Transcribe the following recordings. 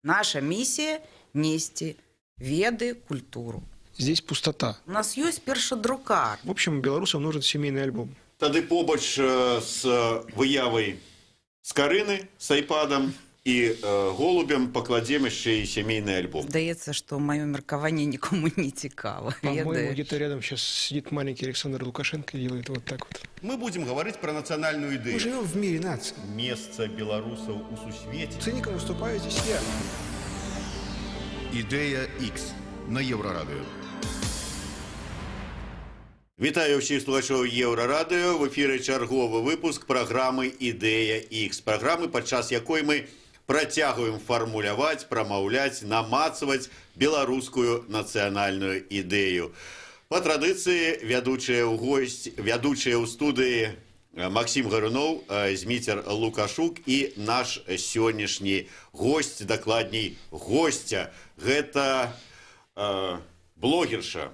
Наша миссия – нести веды, культуру. Здесь пустота. У нас есть першадрукар. В общем, белорусам нужен семейный альбом. Тады побач з выявай скарыны з айпадам і голубем пакладзем яшчэ і сямейны альбом. Здаецца, што маё меркаванне нікому не цікава. По-моему, где-то рядом сейчас сидит маленький Александр Лукашенко и делает вот так вот. Мы будем говорить про национальную Мы идею. живем в мире наций. Место белорусов у сусвете. Циником выступаю здесь я. Ідея X на Єврорадіо. Вітаю всіх слухачоў Еўрарадыё. В эфіры чарговы выпуск праграмы «Ідэя X». Праграмы, падчас якой мы працягваем фармуляваць, прамаўляць, намацваць беларускую нацыянальную ідэю. Па традыцыі вядучыя ў студыі Максим Гаруноў, Зміцер Лукашук і наш сённяшні госць, дакладней госця. Гэта блогерша,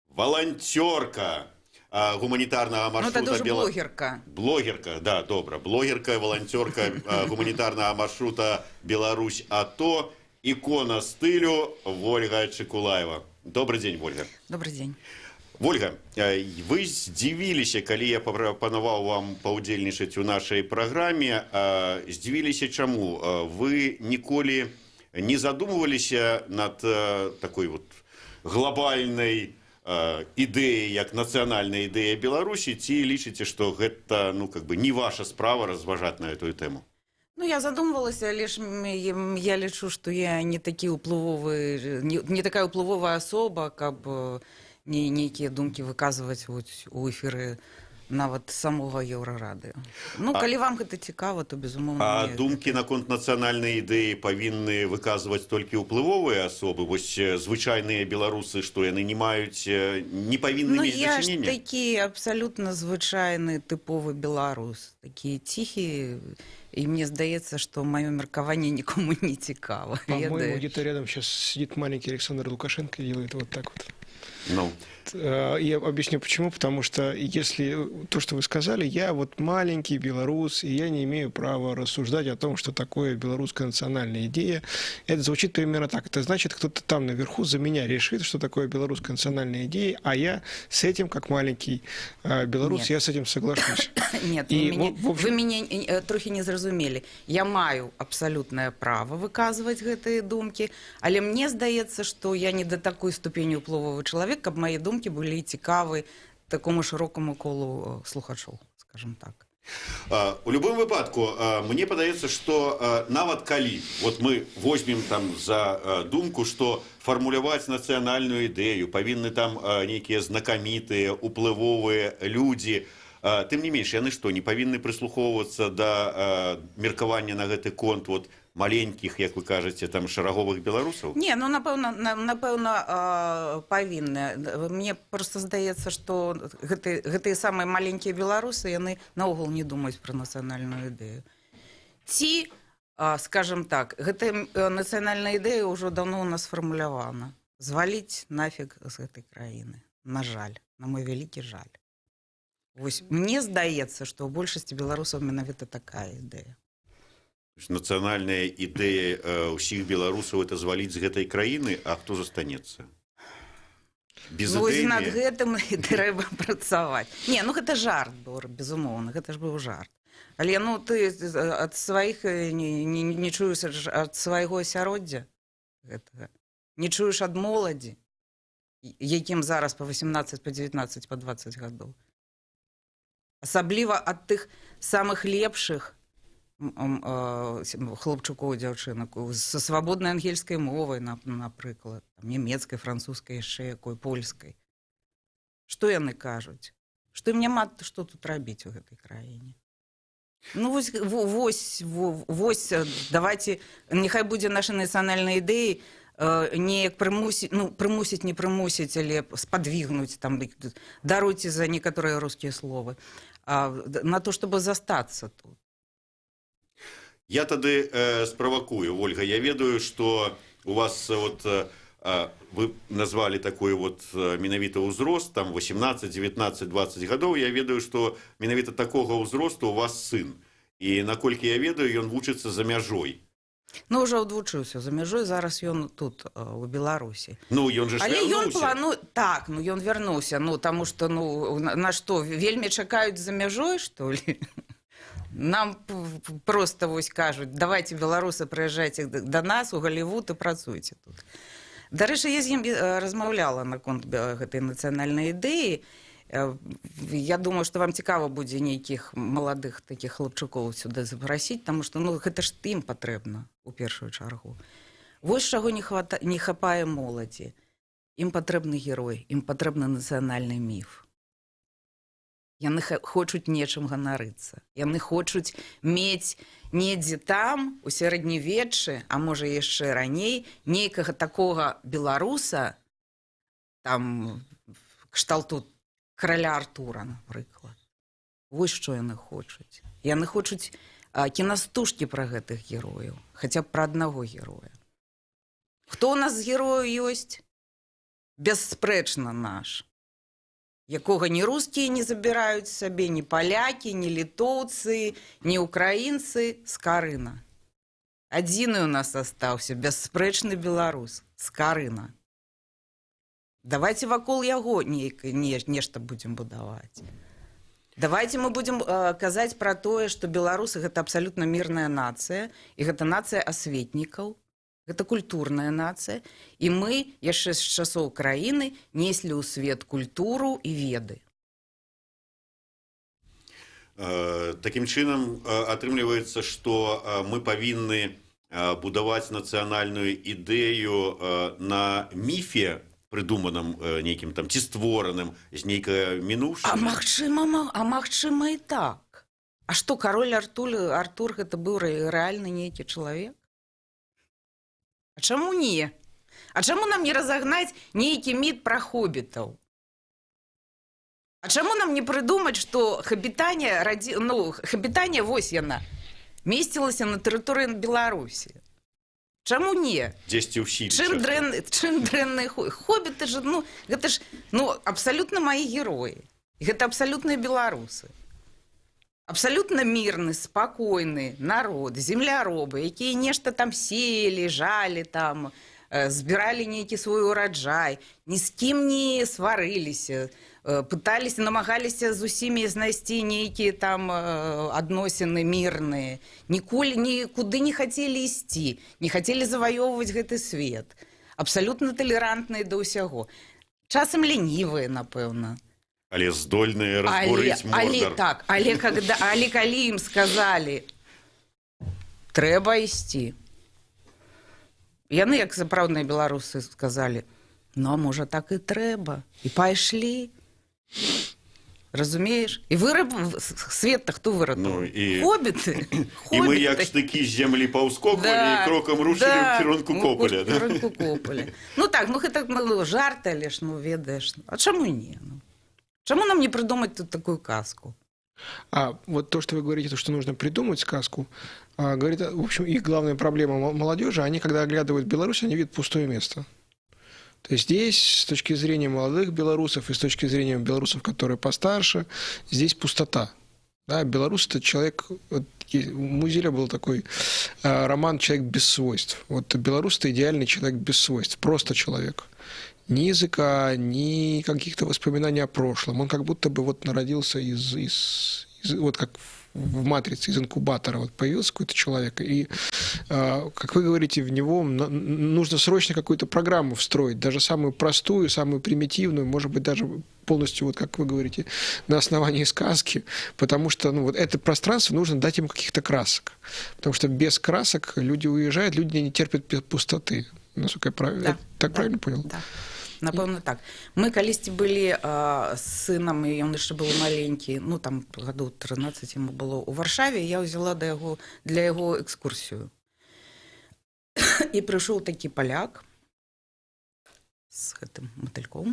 волонтерка гуманитарного маршрута. Ну, это тоже блогерка. Блогерка, да, добра. Блогерка, волонтерка гуманитарного маршрута Беларусь АТО, икона стилю Вольга Чекулаева. Добрый день, Вольга. Добрый день. Вольга, вы здзівіліся, калі я прапанаваў вам паўдзельнічаць у нашай праграме. Здзівіліся чаму? Вы ніколі не задумываліся над такой вот глобальной ідэяй, як нацыянальная ідэя Беларусі, ці лічыце, што гэта, ну, как бы не ваша справа разважаць на эту тэму? Ну, я задумывалась, лишь я лічу, что я не такая уплывовая особа, каб нейкія думкі выказваць у эфіры нават самого Еўрарадыё. Ну, калі вам гэта цікава, то, безумоўна... А думкі наконт нацыянальнай ідэі павінны выказваць толькі ўплывовыя асобы? Вось звычайныя беларусы, што яны не маюць, не павінны мець дачынення? Ну, я ж такі абсалютна звычайны тыповы беларус. Такі ціхі, і мне здаецца, што маё меркаванне нікому не цікава. По-моему, где-то рядом сейчас сидит маленький Александр Лукашенко и делает вот так вот. Ну. Я объясню почему. Потому что если то, что вы сказали, я вот маленький белорус, и я не имею права рассуждать о том, что такое белорусская национальная идея. Это звучит примерно так. Это значит, кто-то там наверху за меня решит, что такое белорусская национальная идея, а я с этим, как маленький белорус, Нет. я с этим соглашусь. Нет, И вы мяне трохі не зразумелі. Я маю абсалютнае права выказваць гэтыя думкі, але мне здаецца, што я не да такой ступені ўплывовы чалавек, каб мае думкі былі цікавы такому шырокаму колу слухачоў, скажем так. У любым выпадку, мне падаецца, што нават калі вот мы возьмем там за думку, што фармуляваць нацыянальную ідэю павінны там нейкія знакамітыя, уплывовыя людзі, тым не менш, яны што, не павінны прыслухоўвацца да меркавання на гэты конт вот маленькіх, як вы кажаце, там шараговых беларусаў? Не, ну, напэўна, павінны. Мне просто здаецца, што гэтыя самыя маленькія беларусы, яны наогул не думаюць пра нацыянальную ідэю. Ці, скажем так, гэтая нацыянальная ідэя ўжо даўно ў нас сфармулявана. Зваліць нафіг з гэтай краіны. На жаль, на мой вялікі жаль. Вось, мне здаецца, што ў большасці беларусаў менавіта такая ідэя. Нацыянальная ідэя ўсіх беларусаў это зваліць з гэтай краіны, а хто застанецца? Ну, вось над гэтым і трэба працаваць. Не, ну гэта жарт быў, безумоўна, гэта ж быў жарт. Але ну ты ад сваіх не чуеш ад свайго асяроддзя гэтага. Не чуеш ад моладзі, якім зараз па 18, па 19, па 20 гадоў. Асабліва ад тых самых лепшых хлопчукоў, дзяўчынак, са свабоднай ангельскай мовай, напрыклад, нямецкай, французскай, яшчэ якой, польскай. Што яны кажуць? Што ім няма што тут рабіць у гэтай краіне? Ну, вось, давайте, няхай будзе наша нацыянальная ідэя неяк прымусіць, ну, прымусіць, не прымусіць, але спадвігнуць, там, даруйце за некаторыя рускія словы, на то, чтобы застацца тут. Я тады справакую, Ольга. Я ведаю, што у вас вот вы назвали такой вот менавіта ўзрост, там 18, 19, 20 гадоў. Я ведаю, што менавіта такога ўзросту у вас сын. І наколькі я ведаю, ён вучыцца за мяжой. Ну, ўжо адвучыўся за мяжой, зараз ён тут, у Беларусі. Ну, ён же ж Але ён вярнуўся. плануе... Так, ну ён вярнуўся, ну, таму што, ну, на што, вельмі чакаюць за мяжой, што ли? Нам просто вось кажуць, давайте, беларусы, прыязджайце да нас у Галівуд і працуйце тут. Дарэчы, я з ім размаўляла наконт гэтай нацыянальнай ідэі. Я думаю, што вам цікава будзе нейкіх маладых такіх хлопчукоў сюды запрасіць, таму што, ну, гэта ж ім патрэбна, у першую чаргу. Вось чаго не хапае моладзі. Ім патрэбны герой, ім патрэбны нацыянальны міф. Яны хочуць нечым ганарыцца. Яны хочуць мець недзе там, у сярэднявеччы, а можа яшчэ раней, нейкага такога беларуса, там, кшталту караля Артура, напрыклад. Вось што яны хочуць. Яны хочуць кінастужкі пра гэтых герояў, хаця б пра аднаго героя. Хто ў нас з герояў ёсць? Бясспрэчна наш. Якога ні рускія не забіраюць сабе, ні палякі, ні літоўцы, ні украінцы, Скарына. Адзіны ў нас астаўся, бясспрэчны беларус, Скарына. Давайте вакол яго нешта будзем будаваць. Давайте мы будзем казаць пра тое, што беларусы гэта абсалютна мірная нацыя, і гэта нацыя асветнікаў, гэта культурная нацыя, і мы яшчэ з часоў краіны неслі ў свет культуру і веды. Такім чынам, атрымліваецца, што мы павінны будаваць нацыянальную ідэю на міфе, прыдуманым нейкім там, ці створаным з нейкай мінуўшчыны. А магчыма і так. А што, кароль Артур гэта быў рэальны нейкі чалавек? А чаму не? А чаму нам не разагнаць нейкі міт пра хобітаў? А чаму нам не прыдумаць, што хабітанне, вось яна, месцілася на тэрыторыі Беларусі? Чаму не? Дзесьці ў сіле. Чым дрэнныя хобіты ж, ну, гэта ж, ну, абсалютна маі героі. Гэта абсалютныя беларусы. Абсалютна мірны, спакойны народ, земляробы, якія нешта там сеялі, жалі там, збіралі нейкі свой ураджай, ні з кім не сварыліся, пыталіся, намагаліся з усімі знайсці нейкія там адносіны мірныя, нікуды не хацелі ісці, не хацелі заваёўваць гэты свет. Абсалютна талерантныя да ўсяго. Часам лянівыя, напэўна. Але здольныя разбурыць Мордар. Але калі ім сказалі, трэба ісці, яны, як сапраўдныя беларусы, сказалі, ну, а можа, так і трэба. І пайшлі. Разумееш? І свет-то хто выратаваў? Хобіты. І мы, як штыкі з зямлі паўскоквалі, і крокам рушылі ў кірунку Кополя. Ну так, ну гэта жарты, але ж, ну, ведаеш. А чаму не? Чему нам не придумать тут такую сказку? А вот то, что вы говорите, то, что нужно придумать сказку, говорит, в общем, их главная проблема молодежи, они, когда оглядывают Беларусь, они видят пустое место. То есть здесь, с точки зрения молодых белорусов и с точки зрения белорусов, которые постарше, здесь пустота. Да, белорус – это человек, вот, у Музеля был такой роман «Человек без свойств». Вот белорус – это идеальный человек без свойств, просто человек. Ни языка, ни каких-то воспоминаний о прошлом. Он как будто бы вот народился вот как в «Матрице», из инкубатора вот появился какой-то человек, и, как вы говорите, в него нужно срочно какую-то программу встроить, даже самую простую, самую примитивную, может быть, даже полностью, вот как вы говорите, на основании сказки, потому что, ну, вот это пространство нужно дать ему каких-то красок, потому что без красок люди уезжают, люди не терпят пустоты. Насколько я правильно, правильно понял? Да. Напэўна, так. Мы калісьці былі з сынам, і ён яшчэ быў маленькі, ну, там, гадоў 13 яму было ў Варшаве, я ўзяла для яго экскурсію. І прыйшоў такі паляк з гэтым матыльком,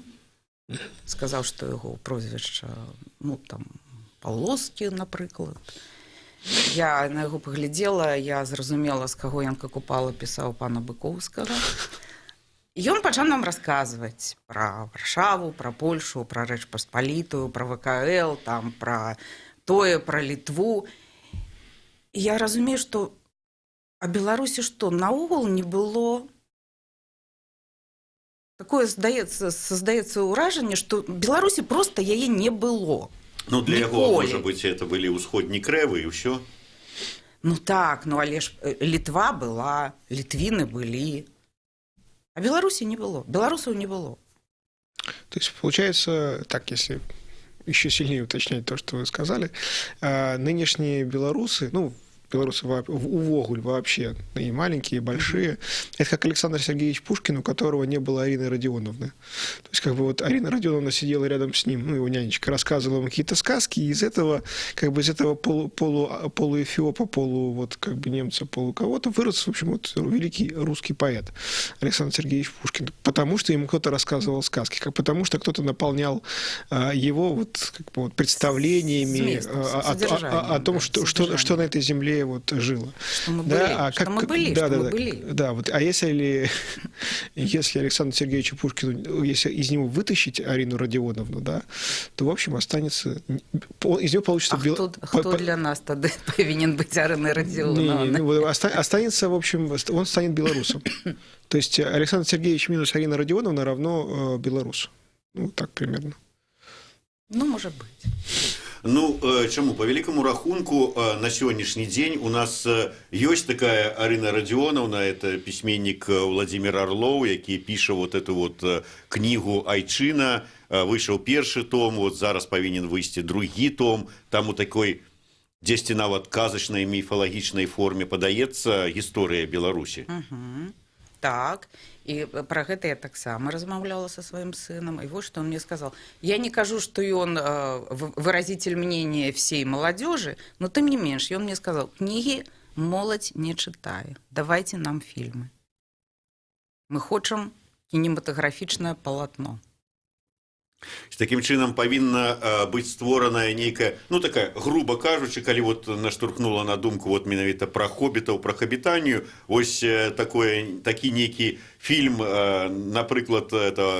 сказаў, што яго прозвішча, ну, там, Паўлоскі, напрыклад. Я на яго паглядзела, я зразумела, з каго Янка Купала пісаў пана Быкоўскага. Ён пачаў нам расказваць пра Варшаву, пра Польшу, пра Рэч Паспалітую, пра ВКЛ, там, пра тое, пра Літву. І я разумею, што А Беларусі што, наогул не было? Такое создаецца ўражанне, што Беларусі проста яе не было. Ну, для яго, Ніколі. можа быць, это былі ўсходні крэвы і ўсё. Ну так, ну але ж Літва была, літвіны былі. А Беларусі не было, беларусаў не было. То есть, получается, так, если еще сильнее уточнять то, что вы сказали, нынешние белорусы, ну, белорусы увогуль вообще, и маленькие, и большие, это как Александр Сергеевич Пушкин, у которого не было Арины Родионовны. То есть, как бы вот Арина Родионовна сидела рядом с ним, ну, его нянечка, рассказывала ему какие-то сказки, и из этого, как бы из этого полуэфиопа, вот, как бы немца, полу кого-то вырос, в общем, вот великий русский поэт Александр Сергеевич Пушкин. Потому что ему кто-то рассказывал сказки, как потому что кто-то наполнял его вот, как бы, вот, представлениями о том, что на этой земле вот жило. Что мы были, да, что мы были. Да, вот. А если Александру Сергеевичу Пушкину, если из него вытащить Арину Родионовну, да, то, в общем, останется... Из него получится... Кто для нас тогда повинен быть Ариной Родионовной? Останется, в общем, он станет белорусом. То есть Александр Сергеевич минус Арина Родионовна равно белорусу. Ну, так примерно. Ну, может быть. Ну, чаму? По великому рахунку, на сегодняшний день у нас есть такая Арина Родионовна, это письменник Владимир Орлов, який пише вот эту вот книгу «Айчина». Вышел першы том, вот зараз повинен выйти другі том. Там у такой, дзесьці нават казачнай міфалагічнай форме падаецца гісторыя Беларусі. Так, и про гэта я таксама размаўляла со своим сыном, и вот что он мне сказал. Я не кажу, что он выразитель мнения всей молодежи, но тем не меньше, он мне сказал, книги молодь не читае, давайте нам фильмы. Мы хочам кинематографічнае палатно. Таким чынам павінна быць створаная нейкая, ну такая, грубо кажучы, калі вот наштурхнула на думку вот менавіта пра хоббітаў, пра хабітанію, ось такі нейкі фільм, напрыклад,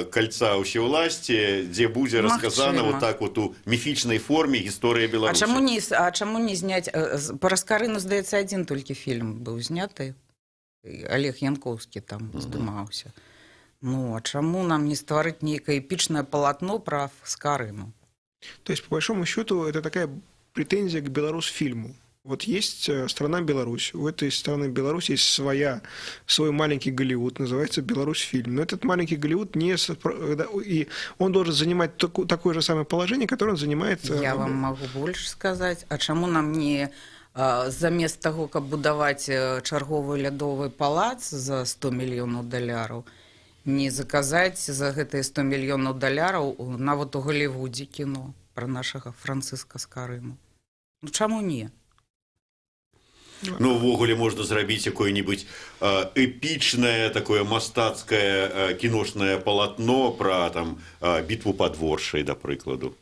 «Кольца ўсеўласці», дзе будзе расказана вот так вот у міфічнай форме гісторыя Беларусі. А чаму не зняць, пра Скарыну, здаецца, адзін толькі фільм быў зняты, Олег Янковскі там здымаўся. Ну, а чему нам не створить некое эпичное полотно про Скарыну? То есть, по большому счету, это такая претензия к Беларусь-фильму. Вот есть страна Беларусь, у этой страны Беларусь есть свой маленький Голливуд, называется Беларусь-фильм. Но этот маленький Голливуд и он должен занимать такое же самое положение, которое он занимает... Я вам могу больше сказать. А чему нам не... замест того, каб будаваць чарговы лядовы палац за $100 мільёнаў, не заказаць за гэтыя $100 мільёнаў нават у Голливудзе кіно пра нашага Францыска Скарыну. Ну чаму не? Ну, увогуле можна зрабіць якое-нибудь эпічнае, такое мастацкае кіношнае палатно пра там бітву пад Воршай, да прыкладу.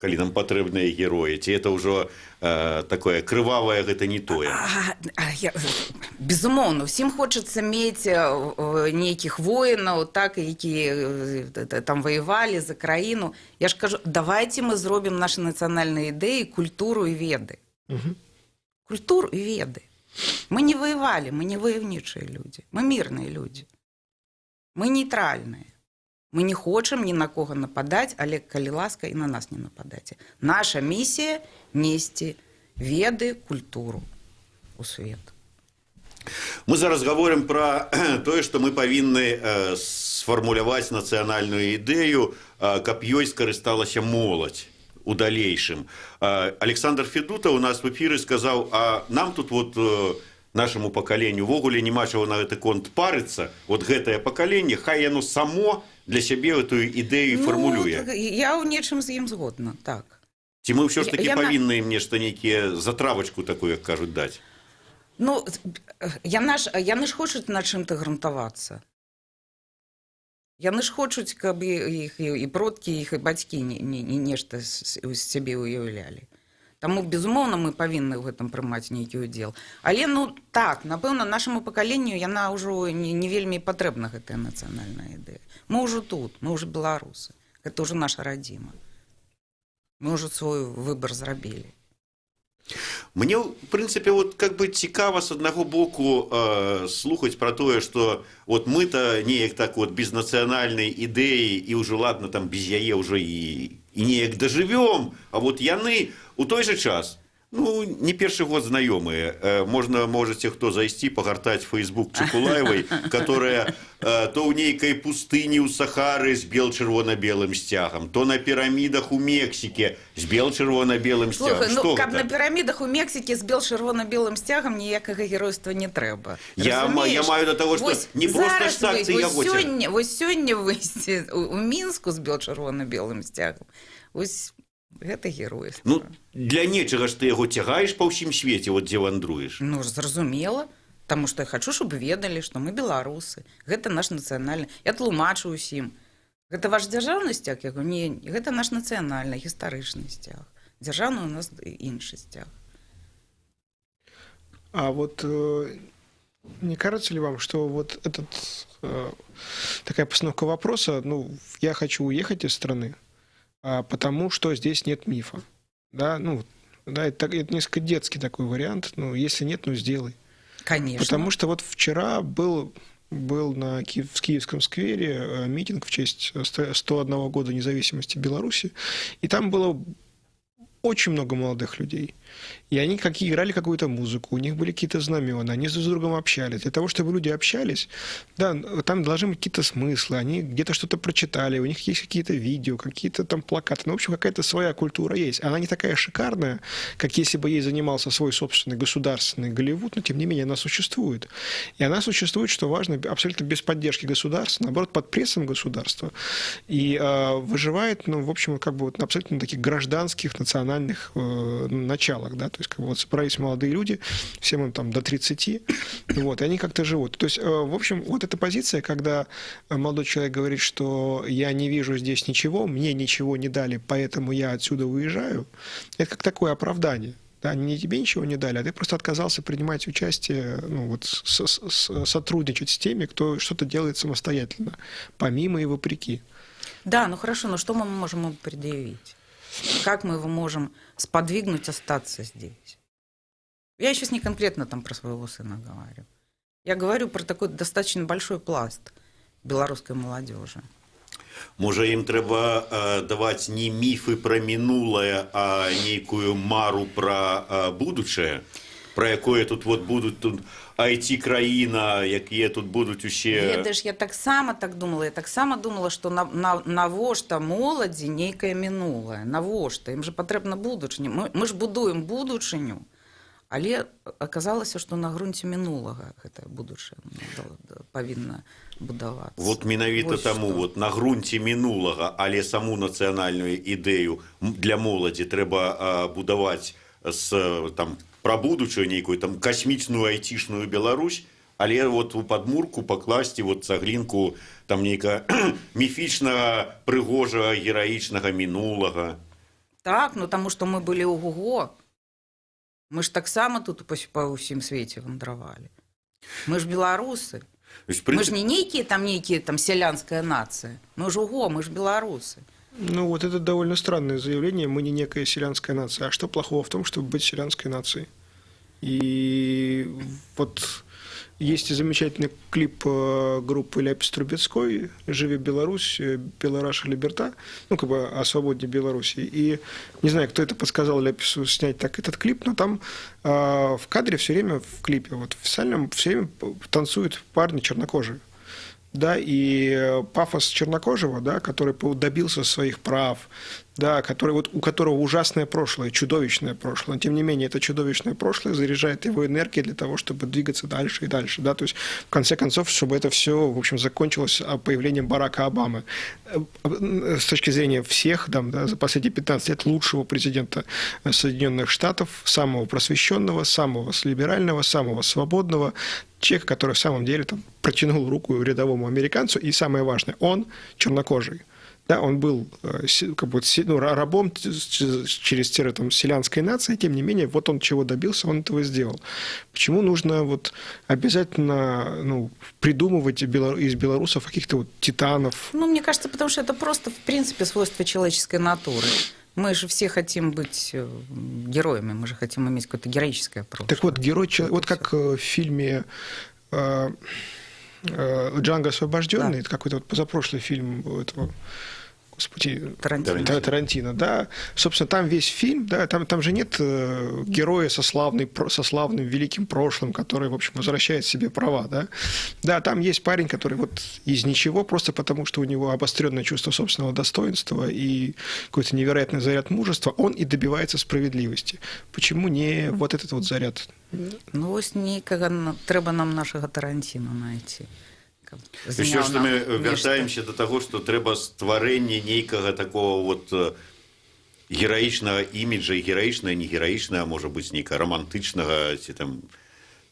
Калі нам патрэбныя героі, ці это ўжо такое крывавае, гэта не тое. Безумоўна, усім хочацца мець нейкіх воінаў, так, якія там ваявалі за краіну. Я ж кажу, давайте мы зробім нашы нацыянальныя ідэі, культуру і веды. Культуру і веды. Мы не воевали, мы не войовничие люди, мы мирные люди. Мы нейтральные. Мы не хочам ні на кого нападаць, але, калі ласка, і на нас не нападайце. Наша місія – несці веды, культуру у свет. Мы зараз говорим про тое, што мы павінны сфармуляваць нацыянальную ідэю, каб ёй скарысталася моладзь у далейшым. Александр Федута у нас в эфіры сказаў, а нам тут вот нашаму пакаленню увогуле няма чаго на гэты конт парыцца, вот гэтае пакаленне, хай яно само для сябе эту ідэю фармулюе. Я ў нечым з ім згодна, так. Ці мы ўсё ж такі павінны ім нешта нейкія затравачку такую, як кажуць, даць? Ну, яны ж хочуць на чым-то грунтавацца. Яны ж хочуць, каб іх і продкі, іх і бацькі нешта з сябе уяўлялі. Таму, безумоўна, мы павінны ў гэтым прымаць нейкі ўдзел. Але, ну, так, напэўна, нашаму пакаленню яна ўжо не вельмі патрэбна, гэтая нацыянальная ідэя. Мы ўжо тут, мы ўжо беларусы. Гэта ўжо наша радзіма. Мы ўжо свой выбар зрабілі. Мне, в принципе, вот как бы цікаво з одного боку слухаць про тое, что вот мы-то неяк так вот без нацыянальнай ідэі і ўжо ладно там без яе ўжо і неяк дажывём, а вот яны у той же час, ну, не першы год знаёмыя. Можете хто зайсці, пагартаць Facebook Чекулаевай, которая то ў нейкай пустыні ў Сахары з бел-чырвона-белым сцягам, то на пірамідах у Мексіке з бел-чырвона-белым сцягам. Слухай, Што ну, каб гэта? на пірамідах у Мексікі з бел-чырвона-белым сцягам ніякага геройства не трэба. Я маю до того, что не просто ж так ты яго цягнеш. Вось сёння выйсці у Мінску з бел-чырвона-белым сцягам. Вось гэта геройства. Ну, для нечага ж ты яго цягаеш па ўсім свеце, вот дзе вандруеш. Ну, зразумела. Таму што я хачу, щоб ведалі, што мы беларусы. Гэта наш нацыянальны. Я тлумачу ўсім. Гэта ваш дзяржаўны сцяг? Я говорю, не, гэта наш нацыянальны, гістарычны сцяг. Дзяржаўны у нас іншы сцяг. А вот не кажется ли вам, что вот такая постановка вопроса, ну, я хочу уехать из страны, потому что здесь нет мифа. Да, ну, да, это несколько детский такой вариант. Ну, если нет, ну, сделай. Конечно. Потому что вот вчера был в Киевском сквере митинг в честь 101 года независимости Беларуси, и там было очень много молодых людей. И они играли какую-то музыку, у них были какие-то знамена, они друг с другом общались. Для того, чтобы люди общались, да, там должны быть какие-то смыслы, они где-то что-то прочитали, у них есть какие-то видео, какие-то там плакаты. Ну, в общем, какая-то своя культура есть. Она не такая шикарная, как если бы ей занимался свой собственный государственный Голливуд, но тем не менее она существует. И она существует, что важно, абсолютно без поддержки государства, наоборот, под прессом государства. И выживает, ну, в общем, как бы вот на абсолютно таких гражданских, национальных началах, да, то есть как бы вот собрались молодые люди, всем им там до 30, вот, и они как-то живут. То есть, в общем, вот эта позиция, когда молодой человек говорит, что я не вижу здесь ничего, мне ничего не дали, поэтому я отсюда уезжаю, это как такое оправдание. Да, они тебе ничего не дали, а ты просто отказался принимать участие, ну, вот, сотрудничать с теми, кто что-то делает самостоятельно, помимо и вопреки. Да, ну хорошо, но что мы можем ему предъявить? Как мы его можем сподвигнуть остаться здесь? Я сейчас не конкретно там про своего сына говорю. Я говорю про такой достаточно большой пласт белорусской молодежи. Можа, ім трэба даваць не міфы пра мінулае, а нейкую мару пра будучае, пра якое тут вот будуць тут IT-краіна, якія тут будуць усе... Ведаеш, я таксама так думала. Я таксама думала, што навошта моладзі нейкае мінулае. Навошта? Ім жа патрэбна будучыня. Мы ж будуем будучыню, але аказалася, што на грунце мінулага гэтая будучыня павінна будавацца. Вот менавіта таму, вот на грунце мінулага, але саму нацыянальную ідэю для моладзі трэба будаваць там пра будучую нейкую там касмічную айцішную Беларусь, але вот у падмурку пакласці вот цаглінку там нейка міфічнага, прыгожага, гераічнага мінулага. Так, ну таму што мы былі ў ГУГО. Мы ж таксама тут па ўсім свеце вандравалі. Мы ж беларусы. Мы ж не нейкія там сялянская нацыя. Мы ж УГО, мы ж беларусы. Ну, вот это довольно странное заявление. Мы не некая селянская нация. А что плохого в том, чтобы быть селянской нацией? И вот есть и замечательный клип группы Ляпис Трубецкой «Живи Беларусь, Белораша Либерта», ну, как бы о свободе Беларуси. И не знаю, кто это подсказал Ляпису снять так этот клип, но там в кадре все время, в клипе, вот в официальном, все время танцуют парни чернокожие. Да, и пафос чернокожего, да, который добился своих прав, да, у которого ужасное прошлое, чудовищное прошлое. Но, тем не менее, это чудовищное прошлое заряжает его энергией для того, чтобы двигаться дальше и дальше. Да, то есть, в конце концов, чтобы это все, в общем, закончилось появлением Барака Обамы. С точки зрения всех, да, за последние 15 лет лучшего президента Соединенных Штатов, самого просвещенного, самого либерального, самого свободного, человека, который в самом деле там протянул руку рядовому американцу, и самое важное, он чернокожий. Да, он был как бы, рабом через там, селянской нации, тем не менее, вот он чего добился, он этого сделал. Почему нужно вот обязательно придумывать из белорусов каких-то вот титанов? Ну, мне кажется, потому что это просто, в принципе, свойство человеческой натуры. Мы же все хотим быть героями, мы же хотим иметь какое-то героическое прошлое. Так вот, герой, вот как в фильме «Джанго освобожденный», это какой-то вот позапрошлый фильм этого, господи, Тарантино, да. Собственно, там весь фильм, да, там же нет героя со славным великим прошлым, который, в общем, возвращает себе права, да. Да, там есть парень, который вот из ничего, просто потому что у него обостренное чувство собственного достоинства и какой-то невероятный заряд мужества, он и добивается справедливости. Почему не вот этот вот заряд? Ну, ось нейкага трэба нам нашага Тарантіна знайти. Еще что мы вяртаемся до того, что трэба стварэнне нейкага такого вот гераічнага іміджа, гераічнага, не гераічнага, можа быць, нейкага романтычнага ці там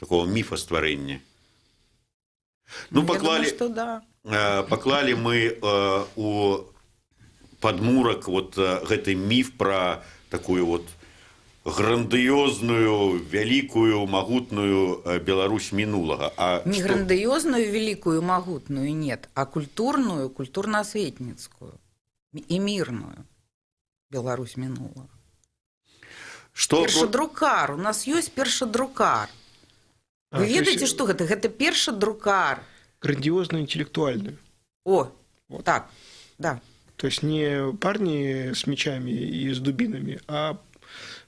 такого міфа стварэння. Ну, поклали, думаю, да. Поклали мы у падмурак вот гэты міф про такую вот грандыёзную, вялікую, магутную Беларусь мінулага. Не грандыёзную, великую, магутную, нет, а культурную, культурно-осветницкую и мирную Беларусь мінулага. Першадрукар. У нас ёсць першадрукар. Вы ведаеце, што гэта? Гэта першадрукар. Грандиозную, интеллектуальную. О, вот. Так, да. То есть не парни с мечами и с дубинами, а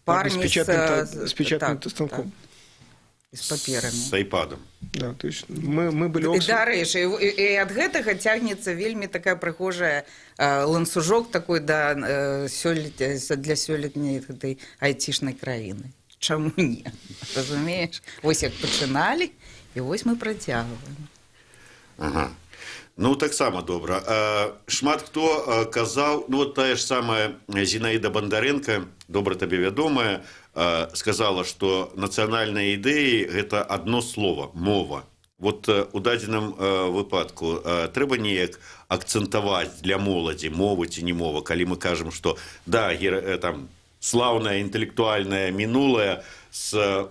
парни с печатным станком. И с паперами. С айпадом. Да, то есть мы были... Дарэчы, и от гэтага цягнецца вельмі такая прыгожая ланцужок такой да, для сёлетняй гэтай айцішнай краіны. Чаму не? Разумееш? Вось як пачыналі, і вось мы працягваем. Ага. Ну, таксама добра. Шмат хто казаў, ну, вот тая ж самая Зінаіда Бандарэнка, добра табе вядомая, сказала, што нацыянальныя ідэі – гэта адно слова – мова. Вот у дадзеным выпадку трэба неяк акцэнтаваць для моладзі, мовы ці не мова, калі мы кажам, што да, там, слаўнае інтэлектуальнае мінулае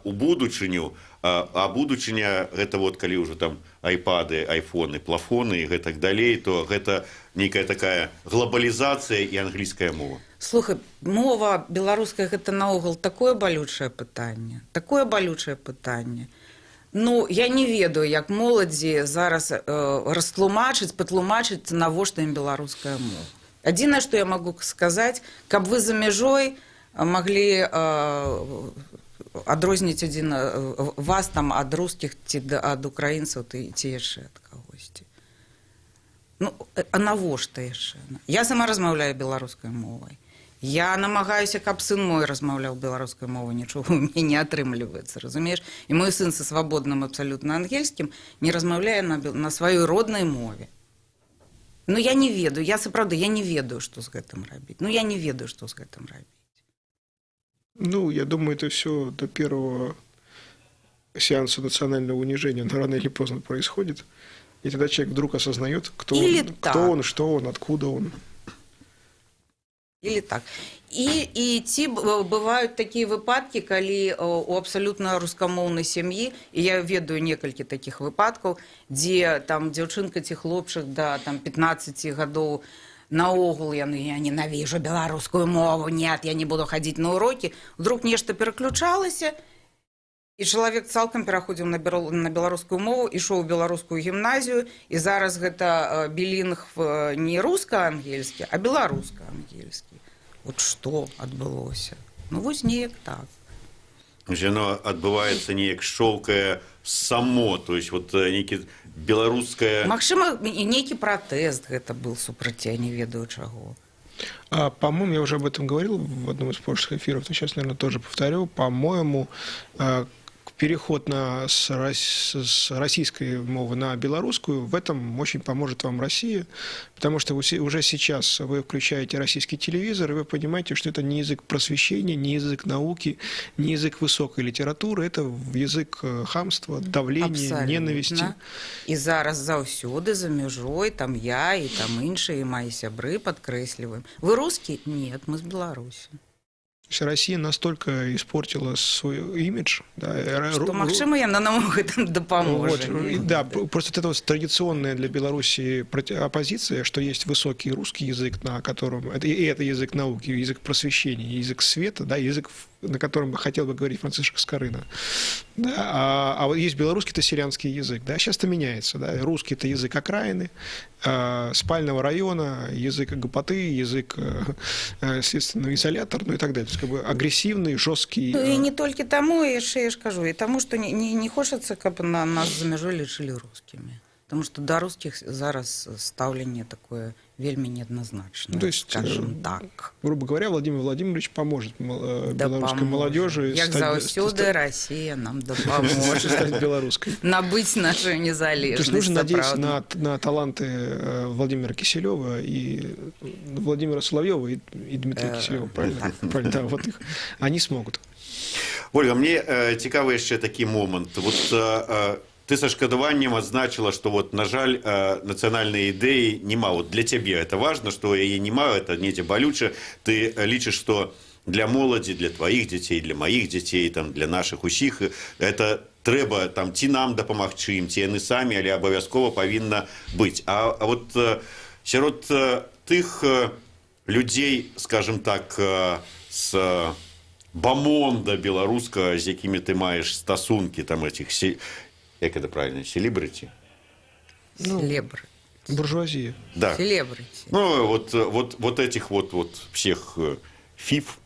у будучыню, а будучыня гэта вот калі ўжо там айпады, айфоны, плафоны і гэтак далей, то гэта нейкая такая глобалізацыя і англійская мова. Слухай, мова беларуская гэта наогул такое балючае пытанне. Такое балючае пытанне. Ну, я не ведаю, як моладзі зараз растлумачыць, патлумачыць, навошта ім беларуская мова. Адзінае, што я магу сказаць, каб вы за мяжой маглі адрозніць адзін вас там ад рускіх ці ад украінцаў ці яшчэ ад кагосьці. Ну, а навошта яшчэ? Я сама размаўляю беларускай мовай. Я намагаюся, каб сын мой размаўляў беларускай мовай, нічога ў мяне не атрымліваецца, разумееш? І мой сын са свабодным абсалютна ангельскім не размаўляе на сваёй роднай мове. Ну, я не ведаю, я сапраўды, я не ведаю, што з гэтым рабіць. Ну, я не ведаю, што з гэтым рабіць. Ну, я думаю, это все до первого сеанса национального унижения, но рано или поздно происходит. И тогда человек вдруг осознает, кто он, что он, откуда он. Или так. І ці бываюць такія выпадкі, калі у абсалютна рускамоўнай сям'і, і я ведаю некалькі такіх выпадкаў, дзе там дзяўчынка ці хлопчык да там 15 гадоў наогул я ненавижу беларускую мову, нет, я не буду хадзіць на урокі, вдруг нешта пераключалася, і чалавек цалкам пераходзіў на беларускую мову, ішоў у беларускую гімназію, і зараз гэта білінгв не руска-ангельскі, а беларуска-ангельскі. Вот што адбылося? Ну, вось неяк так. Яно адбываецца неяк шоўкае само, то есть вот нейкі беларуская... Магчыма, нейкі пратэст гэта был супраць, я не ведаю чаго. По-моему, я уже об этом говорил в одном из прошлых эфиров, но сейчас, наверное, тоже повторю. По-моему, переход с российской мовы на белорусскую, в этом очень поможет вам Россия, потому что уже сейчас вы включаете российский телевизор, и вы понимаете, что это не язык просвещения, не язык науки, не язык высокой литературы, это язык хамства, давления, абсолютно. Ненависти. И зараз заўсёды за мяжой, там я и там іншыя, и мои сябры подкрэсліваем. Вы русский? Нет, мы с Беларуси. То есть Россия настолько испортила свой имидж. Да, Что, магчыма, яна нам у гэтым дапаможа. вот, да, просто это вот традиционная для Беларуси оппозиция, что есть высокий русский язык, на котором и это язык науки, язык просвещения, язык света, да, язык, на котором хотел бы говорить Францишек Скорына. Да, а вот есть белорусский, это сирянский язык. Да, сейчас это меняется. Да. Русский это язык окраины, спального района, язык гопоты, язык следственного изолятора, ну и так далее. То есть, как бы агрессивный, жесткий. Ну, і не толькі таму, яшчэ я ж кажу, і таму, што не хочацца, каб нас за мяжой лічылі рускімі. Таму што да рускіх зараз стаўленне такое вельмі неадназначнае, То есть, скажем так. Грубо говоря, Владимир Владимирович поможет белорусской молодежи Як заўсёды Расія нам дапаможа стать белорусской. набыць нашу То есть незалежнасць. нужно надеяться сапраўдна. на таланты Владимира Киселева и Владимира Соловьева и Дмитрия Киселева, правильно? Правильно, да, вот их. Они смогут. Ольга, мне цікавы яшчэ такі момант. Вот ты са шкадаваннем адзначила, што вот, на жаль, нацыянальнай ідэі няма. Вот для цябе это важно, што яе няма, это недзе балюча. Ты лічыш, што для моладзі, для тваіх дзяцей, для маіх дзяцей, там, для нашых усіх, это трэба там, ці нам дапамагчы ім, ці яны самі, але абавязкова павінна быць. А вот сярод тых людзей, скажем так, з бамонда беларускага, з якімі ты маеш стасункі, там, этих, як это правильно, селебрити? Селебрити. Буржуазия. Да. Селебрити. Ну, вот этих вот всех фиф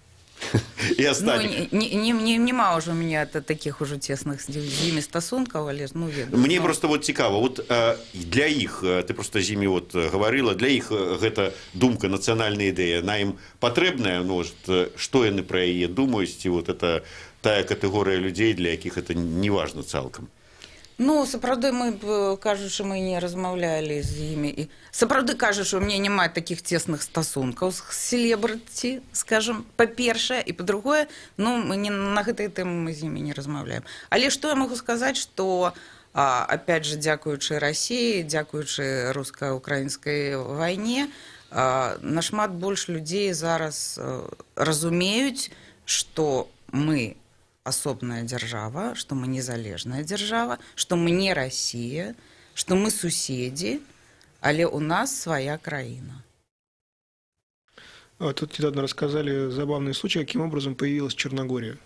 и остальных. Ну, нема уже у меня таких уже тесных з імі стасункаў, але ну ведаю. Мне просто вот цікава, вот для іх, ты просто з імі вот говорила, для іх гэта думка, нацыянальная ідэя, на ім патрэбная, ну, што яны пра яе думаюць, і вот это тая катэгорыя людзей, для якіх это не важна цалкам. Ну, сапраўды, мы, кажучы, мы не размаўлялі з імі. І сапраўды, кажучы, у мяне няма такіх цесных стасункаў з селебрыці, скажем, па-першае, і па-другое, ну, мы не, на гэтай тэмы мы з імі не размаўляем. Але што я магу сказаць, што, опять же, дзякуючы Расіі, дзякуючы руска-украінскай вайне, нашмат больш людзей зараз разумеюць, што мы асобная дзяржава, што мы незалежная дзяржава, што мы не Расія, што мы суседзі, але у нас свая краіна. Тут недавно рассказали забавный случай, каким образом появилась Черногория.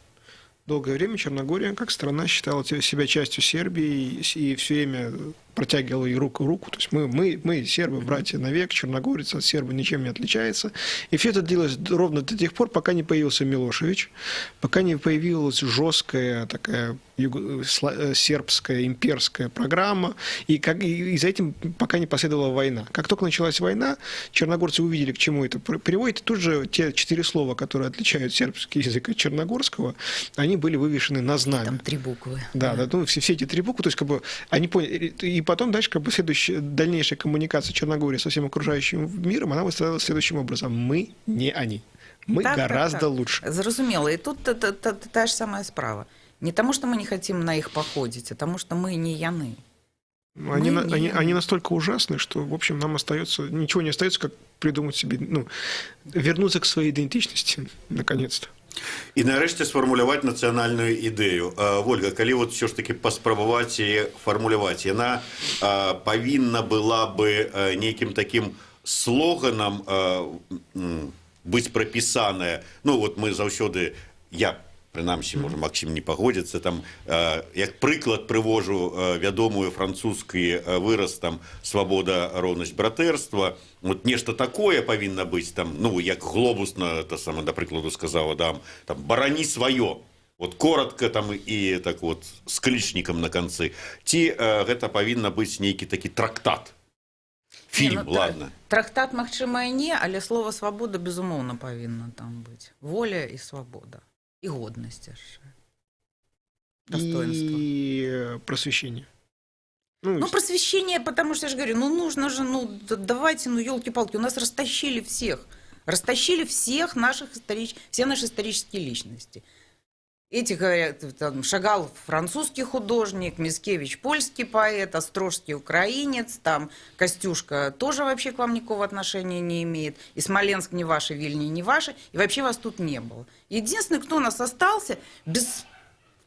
Долгое время Черногория, как страна, считала себя частью Сербии и все время протягивала ей руку в руку. То есть мы сербы, братья навек, черногорец от серба ничем не отличается. И все это длилось ровно до тех пор, пока не появился Милошевич, пока не появилась жесткая такая сербская имперская программа, и за этим пока не последовала война. Как только началась война, черногорцы увидели, к чему это приводит, и тут же те 4 слова, которые отличают сербский язык от черногорского, они были вывешены на знамя. Там 3 буквы. Да, ну, все эти 3 буквы, то есть как бы они поняли. И потом дальше как бы дальнейшая коммуникация Черногории со всем окружающим миром, она выстраивалась следующим образом: мы не они, мы так, гораздо лучше. Зразумела, и тут та же самая справа. Не тому, что мы не хотим на их походить, а тому, что мы не яны. Они настолько ужасны, что, в общем, нам ничего не остается, как придумать себе, ну, вернуться к своей идентичности, наконец-то. І нарэшце сфармуляваць нацыянальную ідэю. Вольга, калі вот все ж таки паспрабаваць і фармуляваць, яна павінна была бы нейкім такім слоганам быць прапісаная. Ну вот мы заўсёды, я прынамсі, можа, Максім не пагодзіцца, там, як прыклад прывожу вядомую французскі выраз, там, свабода, роўнасць, братэрства. Вот нешта такое павінна быць, там, ну, як глобусна, та сама, да прыкладу сказала, там, барані сваё. Вот коротко там і так вот з клічнікам на канцы. Ці гэта павінна быць нейкі такі трактат? Фільм, ну, ладно. Трактат, магчыма, і не, але слова свабода, безумоўна, павінна там быць. Воля і свабода. И годность яшчэ. Достоинство. И просвещение. Ну, просвещение, потому что я же говорю, ну, нужно же, ну, давайте, ну, елки-палки, у нас растащили всех. Растащили всех наших все наши исторические личности. Эти говорят, там, Шагал французский художник, Мицкевич польский поэт, Острожский украинец, там Костюшка тоже вообще к вам никакого отношения не имеет, и Смоленск не ваш, и Вильни не ваши, и вообще вас тут не было. Единственный, кто у нас остался,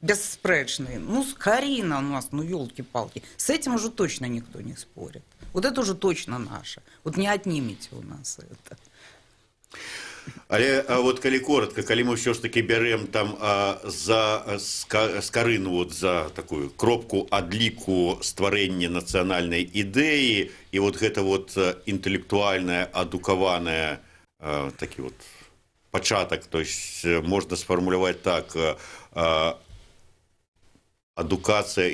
бесспречный, ну, Карина у нас, ну, елки-палки, с этим уже точно никто не спорит. Вот это уже точно наше. Вот не отнимите у нас это. Але вот калі коротко, калі мы все ж таки берем там за Скарыну, вот за такую кропку адліку стварэння нацыянальнай ідэі, і вот гэта вот інтэлектуальная, адукаваная такі вот пачатак, то есть можна сфармуляваць так, адукацыя,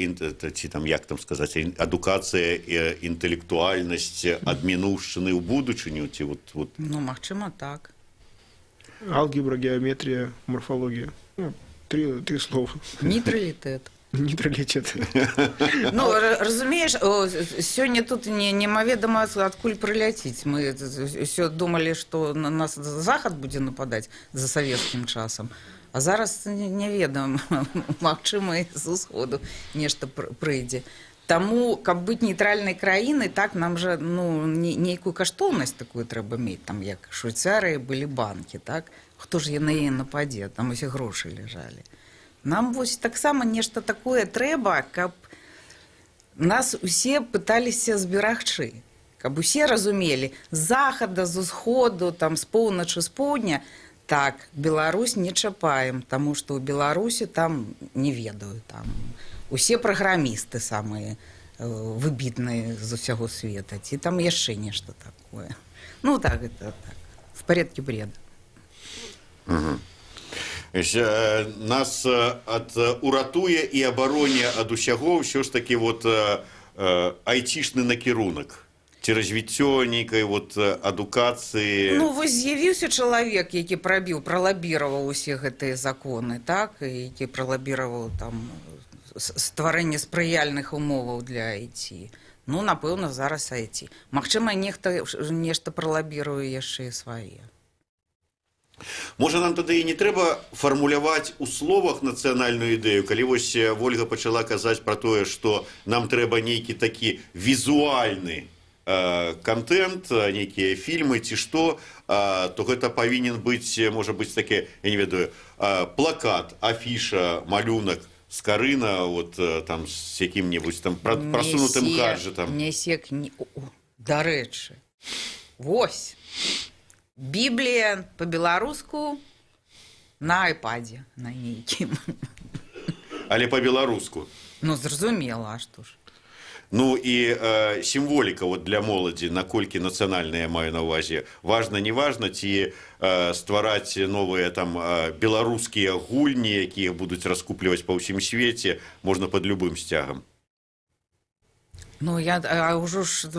ці там, як там сказаць, адукацыя, інтэлектуальнасць ад мінуўшчыны ў будучыню, ці вот... Ну, магчыма, так. Алгебра, геометрия, морфология. Ну, три слова. Нейтралітет. Нейтралитет. Ну, разумееш, сёння тут немаведама адкуль прыляціць. Мы ўсё думалі, што на нас Захад будзе нападаць за савецкім часам. А зараз не ведаем, магчыма, і з усходу нешта прыйдзе. Таму, каб быць нейтральнай краінай, так, нам жа, ну, нейкую каштоўнасць такую трэба мець, там, як Швейцарыі былі банкі, так? Хто ж на яе нападзе? Там усе грошы ляжалі. Нам вось таксама нешта такое трэба, каб нас усе пыталіся зберагчы. Каб усе разумелі, з захада, з усходу, там, з поўначы, з поўдня, так, Беларусь не чапаем, таму што ў Беларусі там, не ведаю, там, усе праграмісты самыя выбітныя з усяго света, ці там яшчэ нешта такое. Ну, так, это так, в порядке бреда. Угу. Нас уратуе і абароне ад усяго ўсё ж такі вот айцішны накірунак. Ці развіццё нейкай вот адукацыі. Ну, вось з'явіўся чалавек, які пралабіраваў усе гэтыя законы, так, які пралабіраваў там стварэнне спрыяльных умоваў для IT. Ну, напэўна, зараз IT. Магчыма, нешта пралабіруе яшчэ і свае. Можа, нам тады і не трэба фармуляваць у словах нацыянальную ідэю, калі вось Вольга пачала казаць пра тое, што нам трэба нейкі такі візуальны контент, нейкія фільмы ці што, то гэта павінен быць, можа быць такі, я не ведаю, плакат, афіша, малюнак, Скарына, вот там з якім-небудзь там прасунутым гаджетам. Несек, дарэчы. Вось. Біблія па-беларуску на айпадзе, на нейкім. Але па-беларуску. Ну, зразумела, а што ж. Ну і сімволіка вот для моладзі, наколькі нацыянальная, я маю на ўвазе, важна, не важна, ці ствараць новыя там беларускія гульні, якія будуць раскупліваць па ўсім свеце, можна пад любым сцягам. Ну, ўжо ж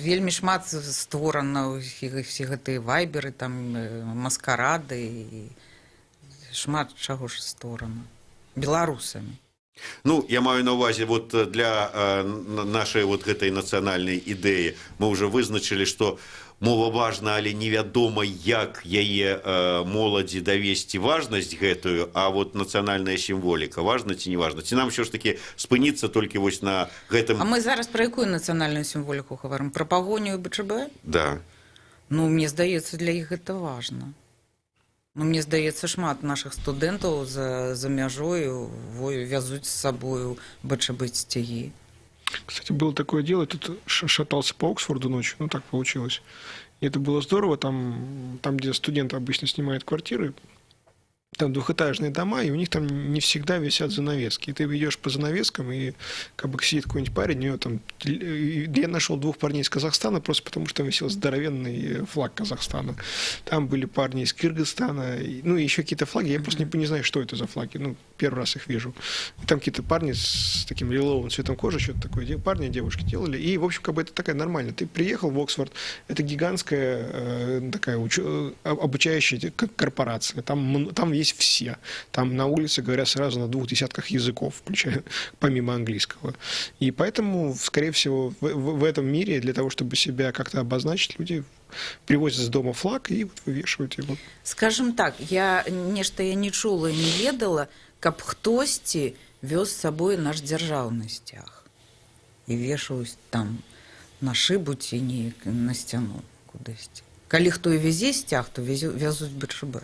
вельмі шмат створана ўсе гэтыя вайберы, там маскарады, шмат чаго ж створана беларусамі. Ну, я маю на ўвазе, вот для нашай вот гэтай нацыянальнай ідэі мы ўжо вызначылі, што мова важна, але невядома, як яе моладзі давесці важнасць гэтую, а вот нацыянальная сімволіка важна ці не важна? Ці нам ўсё ж такі спыніцца толькі вось на гэтым... А мы зараз пра якую нацыянальную сімволіку гаварым? Пра пагоню і БЧБ? Да. Ну, мне здаецца, для іх гэта важна. Ну, мне здаецца, шмат наших студэнтаў за мяжою вязуць з сабою БЧБ сцягі. Кстати, было такое дело, я тут шатался по Оксфорду ночью, ну так получилось. И это было здорово, там где студенты обычно снимают квартиры, там двухэтажные дома, и у них там не всегда висят занавески. И ты идешь по занавескам, и как бы сидит какой-нибудь парень, у него там... Я нашел двух парней из Казахстана, просто потому что там висел здоровенный флаг Казахстана. Там были парни из Кыргызстана, ну и еще какие-то флаги, я просто не знаю, что это за флаги, ну, первый раз их вижу. И там какие-то парни с таким лиловым цветом кожи, что-то такое, парни и девушки делали. И, в общем, как бы это такая нормально. Ты приехал в Оксфорд, это гигантская такая обучающая корпорация, там есть все. Там на улице говорят сразу на 2 десятках языков, включая помимо английского. И поэтому, скорее всего, в этом мире для того, чтобы себя как-то обозначить, люди привозят с дома флаг и вот вывешивают его. Скажем так, я не чула и не ведала, каб хтосьці вёз з сабой наш дзяржаўны сцяг і вешаўся там на шыбу ці неяк на сцяну кудысьці. Калі хто і вязе сцяг, то вязуць БЧБ.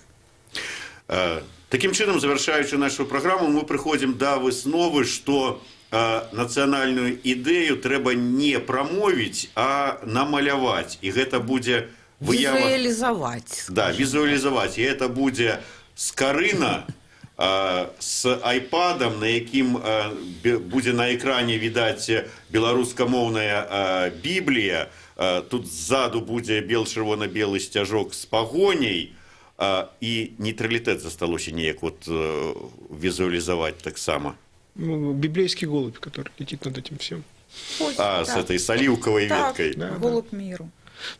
Таким чынам, завяршаючы нашу праграму, мы прыходзім да высновы, што нацыянальную ідэю трэба не прамовіць, а намаляваць. І гэта будзе выява... Візуалізаваць. Да, візуалізаваць. І гэта будзе скарына з айпадам, на якім будзе на экране відаць беларускамоўная Біблія. Тут ззаду будзе бел-чырвона-белы сцяжок з пагоняй, і нейтралітэт засталося неяк вот візуалізаваць таксама. Ну, библейский голубь, который летит над этим всем. Ось, С этой с оливковой веткой. Да, голубь миру.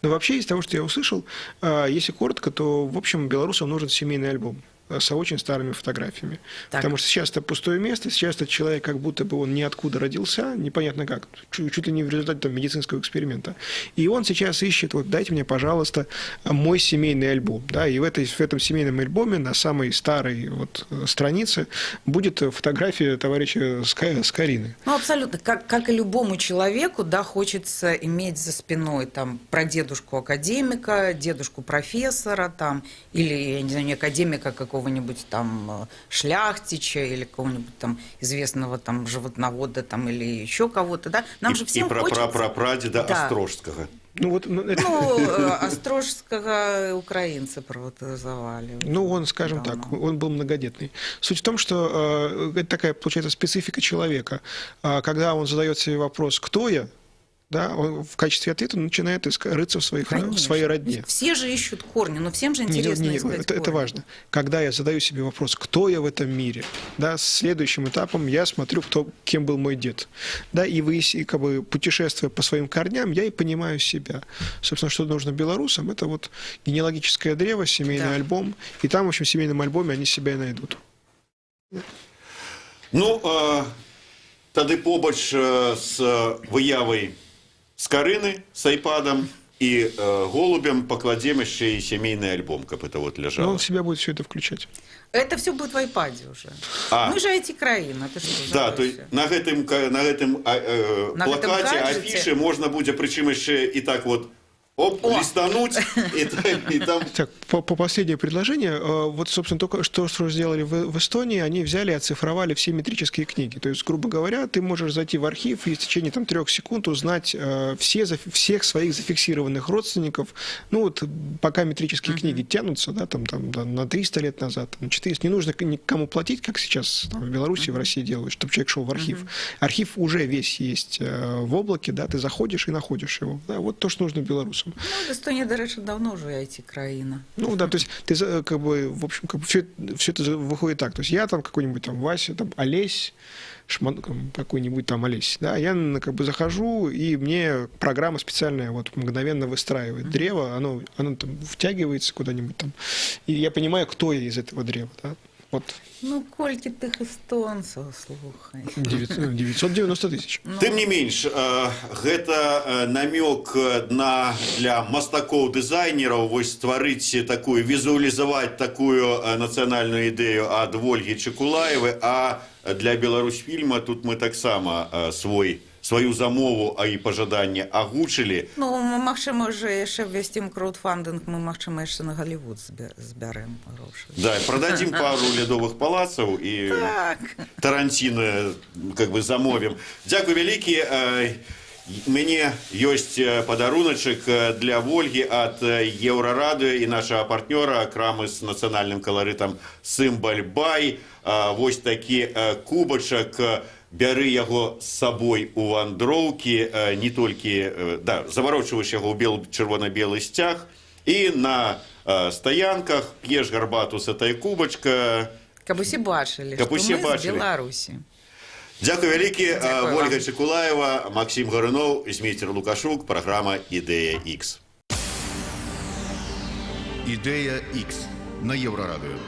Но вообще, из того, что я услышал, если коротко, то, в общем, белорусам нужен семейный альбом с очень старыми фотографиями. Так. Потому что сейчас это пустое место, сейчас этот человек, как будто бы он ниоткуда родился, непонятно как, чуть ли не в результате там, медицинского эксперимента. И он сейчас ищет, вот дайте мне, пожалуйста, мой семейный альбом. Да? И в этом семейном альбоме на самой старой вот, странице будет фотография товарища Скорины. Ну, абсолютно. Как и любому человеку, да, хочется иметь за спиной там прадедушку-академика, дедушку-профессора, там, или, я не знаю, не академика, какого-нибудь там шляхтича или какого-нибудь там известного там животновода там, или еще кого-то, да? Нам же всем хочется... про прадеда Да. Острожского. Ну, вот, Острожского украинцы приватизовали. Ну, он, скажем давно. так, он был многодетный. Суть в том, что это такая, получается, специфика человека. Когда он задает себе вопрос «кто я?», да, он в качестве ответа начинает рыться в своей родне. Все же ищут корни, но всем же интересно искать корни. Это важно. Когда я задаю себе вопрос, кто я в этом мире, да, следующим этапом я смотрю, кем был мой дед. Да, и как бы, путешествуя по своим корням, я и понимаю себя. Собственно, что нужно белорусам, это вот генеалогическое древо, семейный альбом, и там, в общем, в семейном альбоме они себя и найдут. Ну, тады побач з выявай Скарыны с айпадом и голубем покладем еще и семейный альбом, как это вот лежало. Но он в себя будет все это включать. Это все будет в айпаде уже. Мы же IT-краина, ты что, да, то есть на гэтым плакате, афише можно будет, причем еще и так вот листануть, и там... Так, по последнее предложение, вот, собственно, только что сделали в Эстонии, они взяли и оцифровали все метрические книги. То есть, грубо говоря, ты можешь зайти в архив и в течение 3 секунд узнать всех своих зафиксированных родственников. Ну, вот, пока метрические книги тянутся, да, там, на 300 лет назад, на 400, не нужно никому платить, как сейчас там, в Беларуси, в России делают, чтобы человек шел в архив. Архив уже весь есть в облаке, да, ты заходишь и находишь его. Да, вот то, что нужно белорусам. Ну, в Эстонии, до речі, давно уже IT-краина. Ну да, то есть ты как бы, в общем, как бы все это выходит так. То есть я там какой-нибудь там Вася, там Олесь, какой-нибудь там Олесь, да, я как бы захожу, и мне программа специальная вот мгновенно выстраивает древо, оно там втягивается куда-нибудь там, и я понимаю, кто я из этого древа, да. Вот. Ну, колькі тых эстонцаў, слухай. 990 тысяч. Тым не менш, гэта намёк для мастакоў-дызайнераў вось стварыць такую, візуалізаваць такую нацыянальную ідэю ад Вольгі Чекулаевай, а для Беларусьфільма тут мы таксама сваю замову, а і пажаданне агучылі. Ну, магчыма, уже яшчэ ввесцім краудфандинг, мы, магчыма, яшчэ на Голливуд збярэм грошы. Да, продадим пару лядовых палацаў і Тарантіна как бы замовім. Дзякуй вялікі. Мяне ёсць падаруначак для Вольгі ад Еўрарадыё і нашага партнёра крамы з нацыянальным каларытам «Сымбаль Бай». Вось такі кубачак. Бяры яго з сабой у вандроўкі, не толькі, да, заварочваеш яго ў чырвона-белы сцяг, і на стаянках п'еш гарбату з этой кубачка. Каб усе бачылі, што мы з Беларусі. Дзякуй вялікі. Вольга Чекулаева, Максим Гарунов, Змейстер Лукашук, праграма «Ідэя X». Ідэя X на Еўрарадыё.